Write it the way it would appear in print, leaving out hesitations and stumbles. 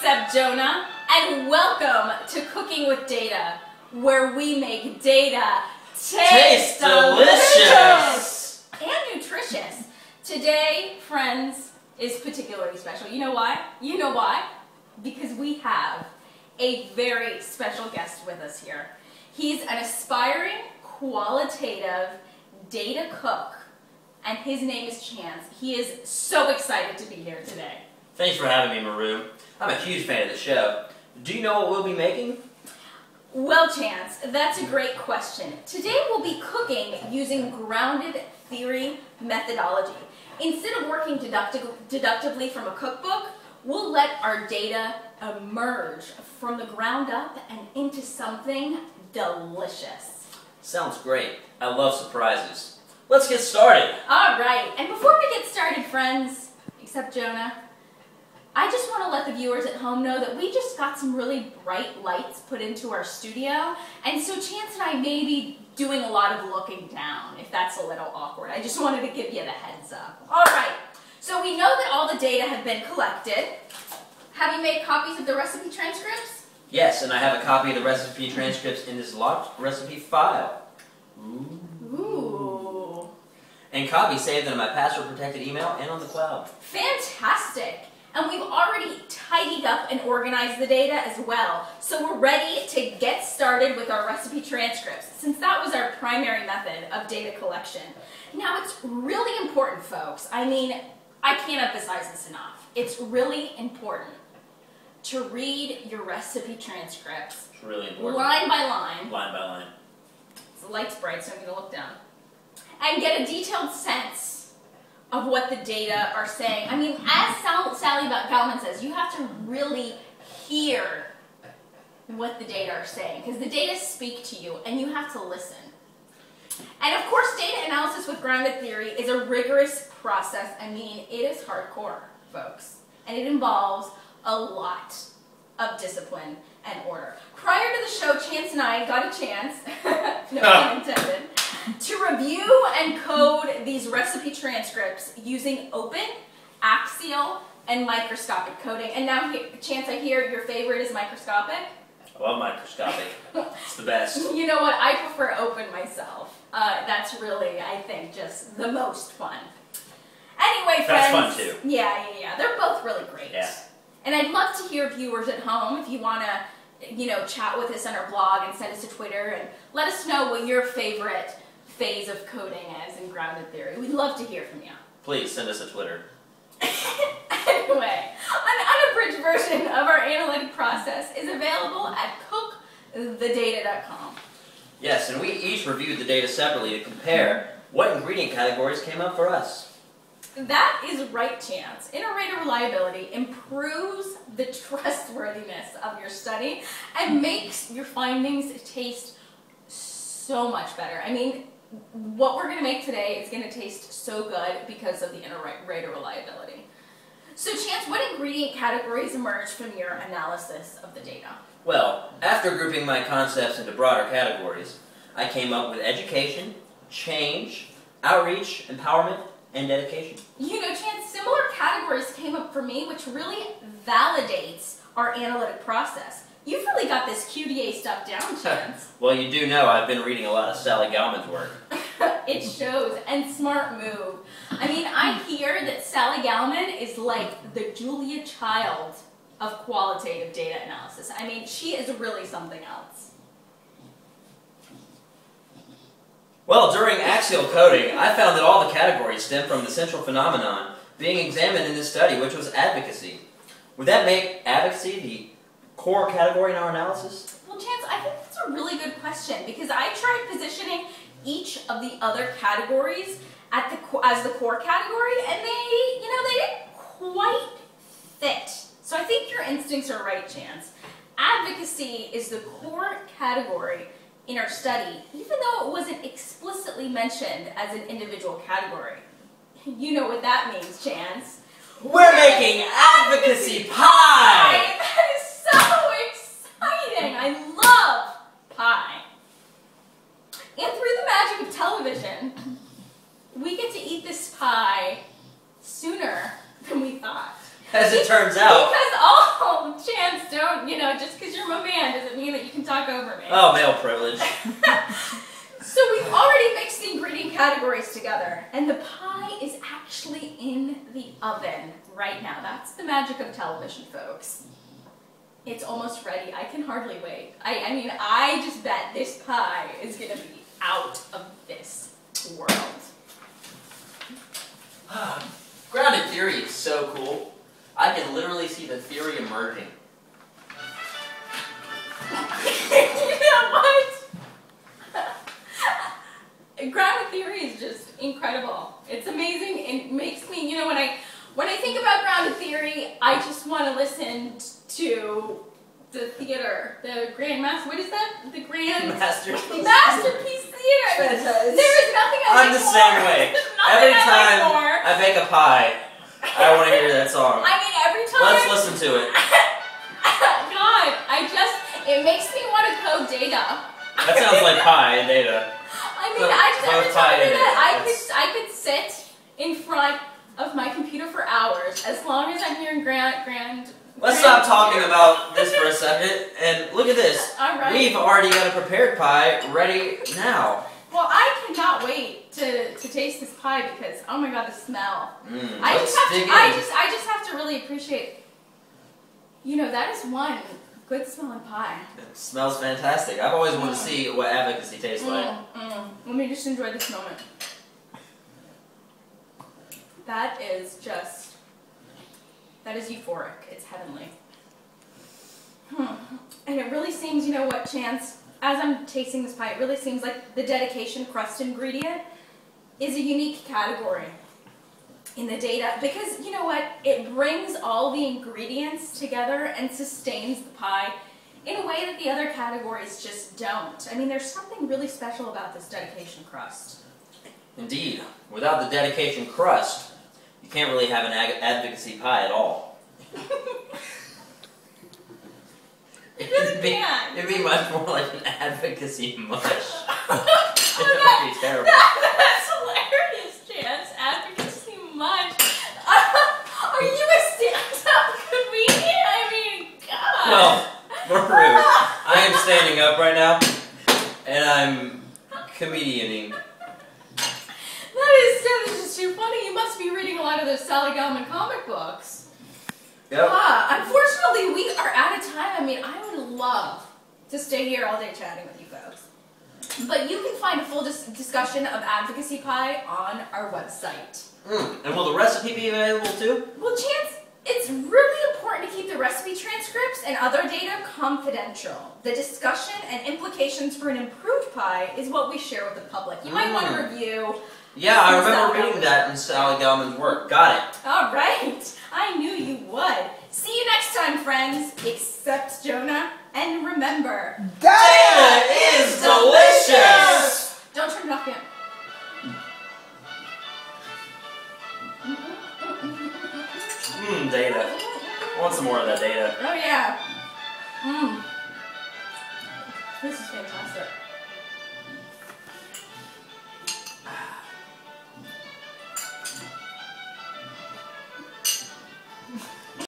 except Jonah, and welcome to Cooking with Data, where we make data taste delicious and nutritious. Today, friends, is particularly special. You know why? You know why? Because we have a very special guest with us here. He's an aspiring, qualitative data cook, and his name is Chance. He is so excited to be here today. Thanks for having me, Maru. I'm a huge fan of the show. Do you know what we'll be making? Well, Chance, that's a great question. Today we'll be cooking using grounded theory methodology. Instead of working deductively from a cookbook, we'll let our data emerge from the ground up and into something delicious. Sounds great. I love surprises. Let's get started. All right, and before we get started, friends, except Jonah, I just want to let the viewers at home know that we just got some really bright lights put into our studio, and so Chance and I may be doing a lot of looking down, if that's a little awkward. I just wanted to give you the heads up. All right, so we know that all the data have been collected. Have you made copies of the recipe transcripts? Yes, and I have a copy of the recipe transcripts in this locked recipe file. Ooh. And copies saved in my password-protected email and on the cloud. Fantastic! And we've already tidied up and organized the data as well. So we're ready to get started with our recipe transcripts, since that was our primary method of data collection. Now, it's really important, folks. I mean, I can't emphasize this enough. It's really important to read your recipe transcripts. It's really important. Line by line. Line by line. The light's bright, so I'm going to look down. And get a detailed sense of what the data are saying. I mean, as Sally Galman says, you have to really hear what the data are saying, because the data speak to you, and you have to listen. And of course, data analysis with grounded theory is a rigorous process. I mean, it is hardcore, folks, and it involves a lot of discipline and order. Prior to the show, Chance and I got a chance, no pun intended, to review and code these recipe transcripts using open, axial, and microscopic coding. And now, Chance, I hear your favorite is microscopic? I love microscopic. It's the best. You know what? I prefer open myself. That's really, I think, just the most fun. Anyway, friends. That's fun, too. Yeah. They're both really great. Yeah. And I'd love to hear viewers at home if you want to, chat with us on our blog and send us to Twitter and let us know what your favorite phase of coding is in grounded theory. We'd love to hear from you. Please send us a Twitter. Anyway, an unabridged version of our analytic process is available at cookthedata.com. Yes, and we each reviewed the data separately to compare what ingredient categories came up for us. That is right, Chance. Iterator reliability improves the trustworthiness of your study and makes your findings taste so much better. I mean, what we're going to make today is going to taste so good because of the iterator reliability. So, Chance, what ingredient categories emerged from your analysis of the data? Well, after grouping my concepts into broader categories, I came up with education, change, outreach, empowerment, and dedication. You know, Chance, similar categories came up for me, which really validates our analytic process. You've really got this QDA stuff down, Chance. Well, you do know I've been reading a lot of Sally Galman's work. It shows, and smart move. I mean, I hear that Sally Galman is like the Julia Child of qualitative data analysis. I mean, she is really something else. Well, during axial coding, I found that all the categories stem from the central phenomenon being examined in this study, which was advocacy. Would that make advocacy the core category in our analysis? Well, Chance, I think that's a really good question, because I tried positioning each of the other categories as the core category, and they didn't quite fit. So I think your instincts are right, Chance. Advocacy is the core category in our study, even though it wasn't explicitly mentioned as an individual category. You know what that means, Chance. We're making advocacy pie! That is so exciting! I love pie. And through the magic of television, we get to eat this pie sooner than we thought. As it turns out. Because, oh, Chance, mean that you can talk over me. Oh, male privilege. So we've already mixed the ingredient categories together, and the pie is actually in the oven right now. That's the magic of television, folks. It's almost ready. I can hardly wait. I mean, I just bet this pie is going to be out of this world. Grounded theory is so cool. I can literally see the theory emerging. You know what? Grounded theory is just incredible. It's amazing. It makes me, you know, when I think about grounded theory, I just want to listen to the theater, the Grand Master. What is that? The Grand Masterpiece Theater. Fantastic. There is nothing I I'm like the more. same way. There's nothing Every I time like more. I bake a pie, I want to hear that song. I mean, every time. Let's listen to it. God, it makes me want to code data. That sounds like pie and data. I mean, So, every both time I pie do and that, data. I could sit in front of my computer for hours as long as I'm hearing grand. Let's stop talking about this for a second and look at this. All right. We've already got a prepared pie ready now. Well, I cannot wait to taste this pie because oh my god, the smell. I Let's just dig in. I just have to really appreciate. You know, that is one good smelling pie. It smells fantastic. I've always wanted to see what advocacy tastes like. Let me just enjoy this moment. That is euphoric. It's heavenly. And it really seems, you know what, Chance, as I'm tasting this pie, it really seems like the dedication crust ingredient is a unique category in the data because, you know what, it brings all the ingredients together and sustains the pie in a way that the other categories just don't. I mean, there's something really special about this dedication crust. Indeed. Without the dedication crust, you can't really have an advocacy pie at all. It'd be much more like an advocacy mush. It would be terrible. That's hilarious, Chance. Advocacy much. Are you a stand-up comedian? I mean, God. Well, Maru, I am standing up right now, and I'm comedianing. That is just too funny. You must be reading a lot of those Sally Gellman comic books. Yep. Unfortunately, we are out of time. I mean, I would love to stay here all day chatting with you folks. But you can find a full discussion of advocacy pie on our website. And will the recipe be available too? Well, Chance, it's really important to keep the recipe transcripts and other data confidential. The discussion and implications for an improved pie is what we share with the public. You might want to review. Yeah, I remember reading that in Sally Gellman's work. Got it. All right. I knew you would. See you next time, friends. Except Jonah. And remember, Data is delicious! Don't turn it off yet. Data. I want some more of that data. Oh, yeah.